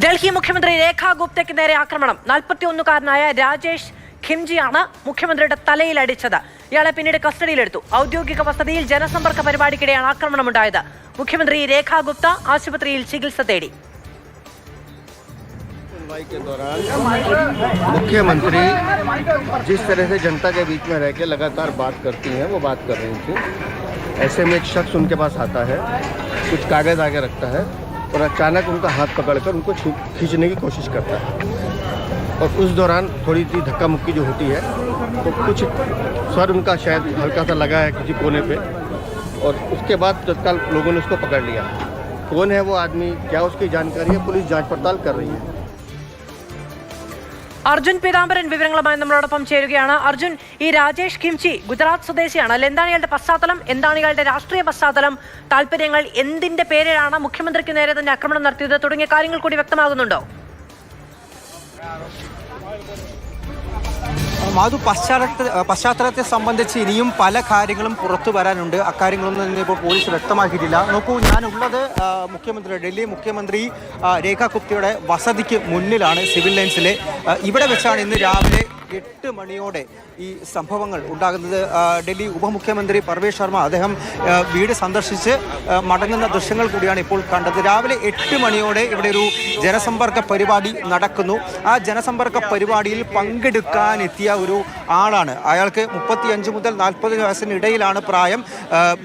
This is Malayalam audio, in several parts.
ഡൽഹി മുഖ്യമന്ത്രി രേഖാ ഗുപ്തയ്ക്ക് നേരെ ആക്രമണം. 41-കാരനായ രാജേഷ് ഖിംജിയാണ് മുഖ്യമന്ത്രിയുടെ തലയിൽ അടിച്ചത്. ഇയാളെ പിന്നീട് കസ്റ്റഡിയിലെടുത്തു. ഔദ്യോഗിക വസതിയിൽ ജനസമ്പർക്ക പരിപാടിക്കിടെയാണ് ആക്രമണമുണ്ടായത്. മുഖ്യമന്ത്രി രേഖാ ഗുപ്ത ആശുപത്രിയിൽ ചികിത്സ തേടി. के दौरान मुख्यमंत्री जिस तरह से जनता के बीच में रह के लगातार बात करती हैं वो बात कर रही थी। ऐसे में एक शख्स उनके पास आता है, कुछ कागज़ आगे रखता है और अचानक उनका हाथ पकड़कर उनको खींचने की कोशिश करता है। और उस दौरान थोड़ी सी धक्का मुक्की जो होती है तो कुछ स्वर उनका शायद हल्का सा लगा है किसी कोने पे, और उसके बाद तत्काल लोगों ने उसको पकड़ लिया। कौन है वो आदमी, क्या उसकी जानकारी है, पुलिस जांच पड़ताल कर रही है। അർജുൻ പീതാംബരൻ വിവരങ്ങളുമായി നമ്മളോടൊപ്പം ചേരുകയാണ്. അർജുൻ, ഈ രാജേഷ് ഖിംചി ഗുജറാത്ത് സ്വദേശിയാണ്. എന്താണ് ഇയാളുടെ പശ്ചാത്തലം, എന്താണ് ഇയാളുടെ രാഷ്ട്രീയ പശ്ചാത്തലം, താല്പര്യങ്ങൾ, എന്തിന്റെ പേരിലാണ് മുഖ്യമന്ത്രിക്ക് നേരെ തന്നെ ആക്രമണം നടത്തിയത് തുടങ്ങിയ കാര്യങ്ങൾ കൂടി വ്യക്തമാകുന്നുണ്ടോ? മാധു, പശ്ചാത്തലത്തെ സംബന്ധിച്ച് ഇനിയും പല കാര്യങ്ങളും പുറത്തു വരാനുണ്ട്. അക്കാര്യങ്ങളൊന്നും തന്നെ ഇപ്പോൾ പോലീസ് വ്യക്തമാക്കിയിട്ടില്ല. നോക്കൂ, ഞാനുള്ളത് ഡൽഹി മുഖ്യമന്ത്രി രേഖാ ഗുപ്തയുടെ വസതിക്ക് മുന്നിലാണ്, സിവിൽ ലൈൻസിലെ. ഇവിടെ വെച്ചാണ് ഇന്ന് രാവിലെ 8 മണിയോടെ ഈ സംഭവങ്ങൾ ഉണ്ടാകുന്നത്. ഡൽഹി ഉപമുഖ്യമന്ത്രി പർവേഷ് ശർമ്മ അദ്ദേഹം വീട് സന്ദർശിച്ച് മടങ്ങുന്ന ദൃശ്യങ്ങൾ കൂടിയാണ് ഇപ്പോൾ കണ്ടത്. രാവിലെ 8 മണിയോടെ ഇവിടെ ഒരു ജനസമ്പർക്ക പരിപാടി നടക്കുന്നു. ആ ജനസമ്പർക്ക പരിപാടിയിൽ പങ്കെടുക്കാനെത്തിയ ഒരു ആളാണ്. അയാൾക്ക് 35 മുതൽ 40 വയസ്സിനിടയിലാണ് പ്രായം.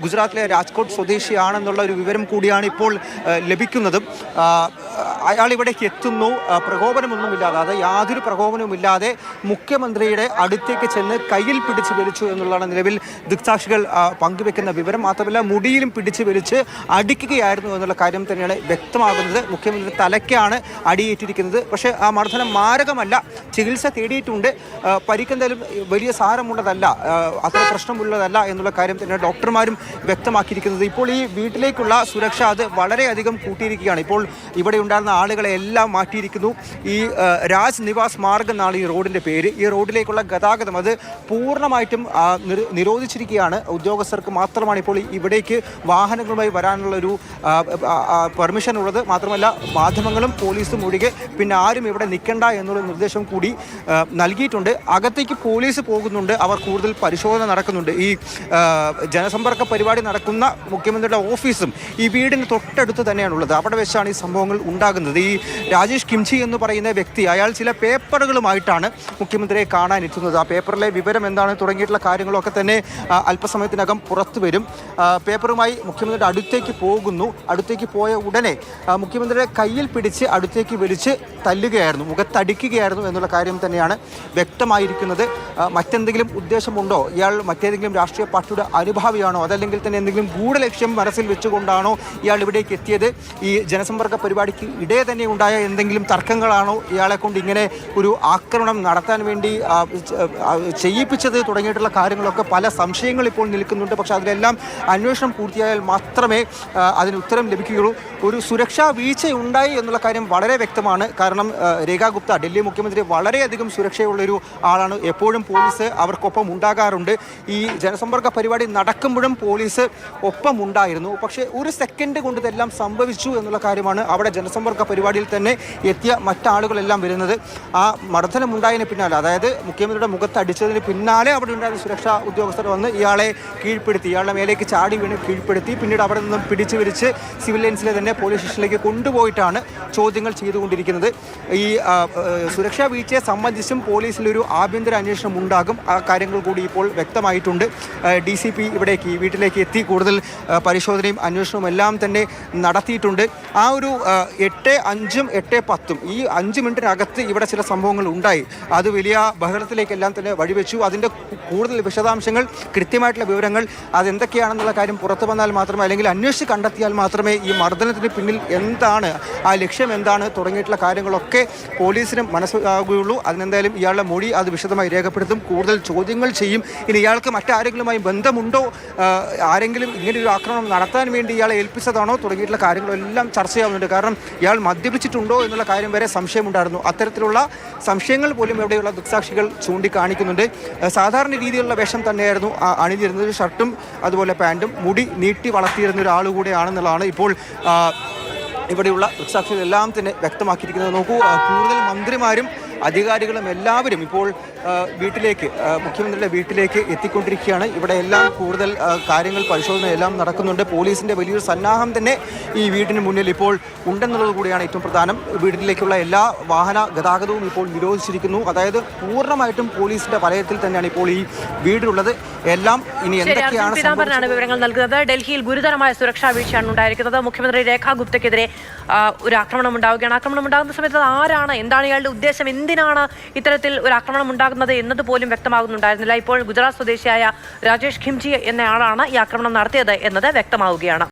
ഗുജറാത്തിലെ രാജ്കോട്ട് സ്വദേശിയാണെന്നുള്ള ഒരു വിവരം കൂടിയാണ് ഇപ്പോൾ ലഭിക്കുന്നതും. അയാൾ ഇവിടേക്ക് എത്തുന്നു, പ്രകോപനമൊന്നുമില്ലാതെ, അത് യാതൊരു പ്രകോപനവുമില്ലാതെ മുഖ്യമന്ത്രിയുടെ അടുത്തേക്ക് ചെന്ന് കയ്യിൽ പിടിച്ച് വലിച്ചു എന്നുള്ളതാണ് നിലവിൽ ദൃക്സാക്ഷികൾ പങ്കുവെക്കുന്ന വിവരം. മാത്രമല്ല, മുടിയിലും പിടിച്ച് വലിച്ച് അടിക്കുകയായിരുന്നു എന്നുള്ള കാര്യം തന്നെയാണ് വ്യക്തമാകുന്നത്. മുഖ്യമന്ത്രി തലയ്ക്കാണ് അടിയേറ്റിരിക്കുന്നത്. പക്ഷേ ആ മർദ്ദനം മാരകമല്ല, ചികിത്സ തേടിയിട്ടുണ്ട്. പരിക്കെന്തായാലും വലിയ സാരമുള്ളതല്ല, അത്ര പ്രശ്നമുള്ളതല്ല എന്നുള്ള കാര്യം തന്നെയാണ് ഡോക്ടർമാരും വ്യക്തമാക്കിയിരിക്കുന്നത്. ഇപ്പോൾ ഈ വീട്ടിലേക്കുള്ള സുരക്ഷ അത് വളരെയധികം കൂട്ടിയിരിക്കുകയാണ്. ഇപ്പോൾ ഇവിടെ ഉണ്ടായിരുന്ന ആളുകളെ എല്ലാം മാറ്റിയിരിക്കുന്നു. ഈ രാജ് നിവാസ് മാർഗ് എന്നാണ് ഈ റോഡിൻ്റെ പേര്. ഈ റോഡിലേക്കുള്ള ഗതാഗതം അത് പൂർണ്ണമായിട്ടും നിരോധിച്ചിരിക്കുകയാണ്. ഉദ്യോഗസ്ഥർക്ക് മാത്രമാണ് ഇപ്പോൾ ഇവിടേക്ക് വാഹനങ്ങളുമായി വരാനുള്ള ഒരു പെർമിഷൻ ഉള്ളത്. മാത്രമല്ല, മാധ്യമങ്ങളും പോലീസും ഒഴികെ പിന്നെ ആരും ഇവിടെ നിൽക്കണ്ട എന്നുള്ള നിർദ്ദേശം കൂടി നൽകിയിട്ടുണ്ട്. അകത്തേക്ക് പോലീസ് പോകുന്നുണ്ട്, അവർ കൂടുതൽ പരിശോധന നടക്കുന്നുണ്ട്. ഈ ജനസമ്പർക്ക പരിപാടി നടക്കുന്ന മുഖ്യമന്ത്രിയുടെ ഓഫീസും ഈ വീടിന് തൊട്ടടുത്ത് തന്നെയാണുള്ളത്. അവിടെ വെച്ചാണ് ഈ സംഭവങ്ങൾ ഉണ്ടാകുന്നത്. ഈ രാജേഷ് ഖിംചി എന്ന് പറയുന്ന വ്യക്തി, അയാൾ ചില പേപ്പറുകളുമായിട്ടാണ് മുഖ്യമന്ത്രിയെ കാണാൻ എത്തുന്നത്. ആ പേപ്പറിലെ വിവരം എന്താണ് തുടങ്ങിയിട്ടുള്ള കാര്യങ്ങളൊക്കെ തന്നെ അല്പസമയത്തിനകം പുറത്തു വരും. പേപ്പറുമായി മുഖ്യമന്ത്രിയുടെ അടുത്തേക്ക് പോകുന്നു. അടുത്തേക്ക് പോയ ഉടനെ മുഖ്യമന്ത്രിയുടെ കയ്യിൽ പിടിച്ച് അടുത്തേക്ക് വലിച്ച് തല്ലുകയായിരുന്നു, മുഖത്തടിക്കുകയായിരുന്നു എന്നുള്ള കാര്യം തന്നെയാണ് വ്യക്തമായിരിക്കുന്നത്. മറ്റെന്തെങ്കിലും ഉദ്ദേശമുണ്ടോ, ഇയാൾ മറ്റേതെങ്കിലും രാഷ്ട്രീയ പാർട്ടിയുടെ അനുഭാവിയാണോ, അതല്ലെങ്കിൽ തന്നെ എന്തെങ്കിലും ഗൂഢലക്ഷ്യം മനസ്സിൽ വെച്ചുകൊണ്ടാണോ ഇയാൾ ഇവിടേക്ക് എത്തിയത്? ഈ ജനസമ്പർക്ക പരിപാടിക്ക് ഇടേ തന്നെ ഉണ്ടായ എന്തെങ്കിലും തർക്കങ്ങളാണോ ഇയാളെ കൊണ്ട് ഇങ്ങനെ ഒരു ആക്രമണം നടത്താൻ വേണ്ടി ചെയ്യിപ്പിച്ചത് തുടങ്ങിയിട്ടുള്ള കാര്യങ്ങളൊക്കെ പല സംശയങ്ങൾ ഇപ്പോൾ നിൽക്കുന്നുണ്ട്. പക്ഷേ അതിലെല്ലാം അന്വേഷണം പൂർത്തിയായാൽ മാത്രമേ അതിന് ഉത്തരം ലഭിക്കുകയുള്ളൂ. ഒരു സുരക്ഷാ വീഴ്ച ഉണ്ടായി എന്നുള്ള കാര്യം വളരെ വ്യക്തമാണ്. കാരണം രേഖാ ഗുപ്ത ഡൽഹി മുഖ്യമന്ത്രി വളരെയധികം സുരക്ഷയുള്ളൊരു ആളാണ്. എപ്പോഴും പോലീസ് അവർക്കൊപ്പം ഉണ്ടാകാറുണ്ട്. ഈ ജനസമ്പർക്ക പരിപാടി നടക്കുമ്പോഴും പോലീസ് ഒപ്പം ഉണ്ടായിരുന്നു. പക്ഷേ ഒരു സെക്കൻഡ് കൊണ്ട് ഇതെല്ലാം സംഭവിച്ചു എന്നുള്ള കാര്യമാണ് അവിടെ ജനസമ്പർക്ക പരിപാടിയിൽ തന്നെ എത്തിയ മറ്റാളുകളെല്ലാം വരുന്നത്. ആ മർദ്ദനമുണ്ടായതിന് പിന്നാലെ, അതായത് മുഖ്യമന്ത്രിയുടെ മുഖത്ത് അടിച്ചതിന് പിന്നാലെ അവിടെ ഉണ്ടായിരുന്ന സുരക്ഷാ ഉദ്യോഗസ്ഥർ വന്ന് ഇയാളെ കീഴ്പ്പെടുത്തി, ഇയാളുടെ മേലേക്ക് ചാടി വീണ് കീഴ്പ്പെടുത്തി. പിന്നീട് അവിടെ നിന്നും പിടിച്ചു വലിച്ച് സിവിൽ ലൈൻസിലെ തന്നെ പോലീസ് സ്റ്റേഷനിലേക്ക് കൊണ്ടുപോയിട്ടാണ് ചോദ്യങ്ങൾ ചെയ്തുകൊണ്ടിരിക്കുന്നത്. ഈ സുരക്ഷാ വീഴ്ചയെ സംബന്ധിച്ചും പോലീസിലൊരു ആഭ്യന്തര അന്വേഷണം ഉണ്ടാകും. ആ കാര്യങ്ങൾ കൂടി ഇപ്പോൾ വ്യക്തമായിട്ടുണ്ട്. DCP ഇവിടേക്ക് ഈ വീട്ടിലേക്ക് എത്തി കൂടുതൽ പരിശോധനയും അന്വേഷണവും എല്ലാം തന്നെ നടത്തിയിട്ടുണ്ട്. ആ ഒരു 8:05 8:10 ഈ 5 മിനിറ്റിനകത്ത് ഇവിടെ ചില സംഭവങ്ങൾ ഉണ്ടായി. അത് വലിയ ബഹളത്തിലേക്കെല്ലാം തന്നെ വഴിവെച്ചു. അതിൻ്റെ കൂടുതൽ വിശദാംശങ്ങൾ, കൃത്യമായിട്ടുള്ള വിവരങ്ങൾ അതെന്തൊക്കെയാണെന്നുള്ള കാര്യം പുറത്തു വന്നാൽ മാത്രമേ, അല്ലെങ്കിൽ അന്വേഷിച്ച് കണ്ടെത്തിയാൽ മാത്രമേ ഈ മർദ്ദനത്തിന് പിന്നിൽ എന്താണ്, ആ ലക്ഷ്യം എന്താണ് തുടങ്ങിയിട്ടുള്ള കാര്യങ്ങളൊക്കെ പോലീസിനും മനസ്സിലാകുകയുള്ളൂ. അതിനെന്തായാലും ഇയാളുടെ മൊഴി അത് വിശദമായി രേഖപ്പെടുത്തും, കൂടുതൽ ചോദ്യങ്ങൾ ചെയ്യും. ഇനി ഇയാൾക്ക് മറ്റാരെങ്കിലുമായി ബന്ധമുണ്ടോ, ആരെങ്കിലും ഇങ്ങനെയൊരു ആക്രമണം നടത്താൻ വേണ്ടി ഇയാളെ ഏൽപ്പിച്ചതാണോ തുടങ്ങിയിട്ടുള്ള കാര്യങ്ങളെല്ലാം ചർച്ചയാവുന്നുണ്ട്. കാരണം ഇയാൾ മദ്യപിച്ചിട്ടുണ്ടോ എന്നുള്ള കാര്യം വരെ സംശയമുണ്ടായിരുന്നു. അത്തരത്തിലുള്ള സംശയങ്ങൾ പോലും ഇവിടെയുള്ള ദൃക്സാക്ഷികൾ ചൂണ്ടിക്കാണിക്കുന്നുണ്ട്. സാധാരണ രീതിയിലുള്ള വേഷം തന്നെയായിരുന്നു അണിഞ്ഞിരുന്നത്. ഷർട്ടും അതുപോലെ പാൻറ്റും, മുടി നീട്ടി വളർത്തിയിരുന്ന ഒരാൾ കൂടെയാണെന്നുള്ളതാണ് ഇപ്പോൾ ഇവിടെയുള്ള ദൃക്സാക്ഷികളെല്ലാം തന്നെ വ്യക്തമാക്കിയിരിക്കുന്നത്. നോക്കൂ, കൂടുതൽ മന്ത്രിമാരും അധികാരികളും എല്ലാവരും ഇപ്പോൾ വീട്ടിലേക്ക്, മുഖ്യമന്ത്രിയുടെ വീട്ടിലേക്ക് എത്തിക്കൊണ്ടിരിക്കുകയാണ്. ഇവിടെ എല്ലാം കൂടുതൽ കാര്യങ്ങൾ, പരിശോധന എല്ലാം നടക്കുന്നുണ്ട്. പോലീസിൻ്റെ വലിയൊരു സന്നാഹം തന്നെ ഈ വീടിന് മുന്നിൽ ഇപ്പോൾ ഉണ്ടെന്നുള്ളത് കൂടിയാണ് ഏറ്റവും പ്രധാനം. വീട്ടിലേക്കുള്ള എല്ലാ വാഹന ഗതാഗതവും ഇപ്പോൾ നിരോധിച്ചിരിക്കുന്നു. അതായത് പൂർണ്ണമായിട്ടും പോലീസിന്റെ വലയത്തിൽ തന്നെയാണ് ഇപ്പോൾ ഈ വീടുള്ളത്. എല്ലാം ഇനി എന്തൊക്കെയാണ് പീതാംബരനാണ് വിവരങ്ങൾ നൽകുന്നത്. ഡൽഹിയിൽ ഗുരുതരമായ സുരക്ഷാ വീഴ്ചയാണ് ഉണ്ടായിരിക്കുന്നത്. മുഖ്യമന്ത്രി രേഖ ഗുപ്തയ്ക്കെതിരെ ഒരു ആക്രമണം ഉണ്ടാവുകയാണ്. ആക്രമണം ഉണ്ടാകുന്ന സമയത്ത് ആരാണ്, എന്താണ് ഇയാളുടെ ഉദ്ദേശം, എന്തിനാണ് ഇത്തരത്തിൽ ഒരു ആക്രമണം ഉണ്ടാകുന്നത് എന്നതുപോലും വ്യക്തമാകുന്നുണ്ടായിരുന്നില്ല. ഇപ്പോൾ ഗുജറാത്ത് സ്വദേശിയായ രാജേഷ് ഖിംജി എന്നയാളാണ് ഈ ആക്രമണം നടത്തിയത് എന്നത് വ്യക്തമാവുകയാണ്.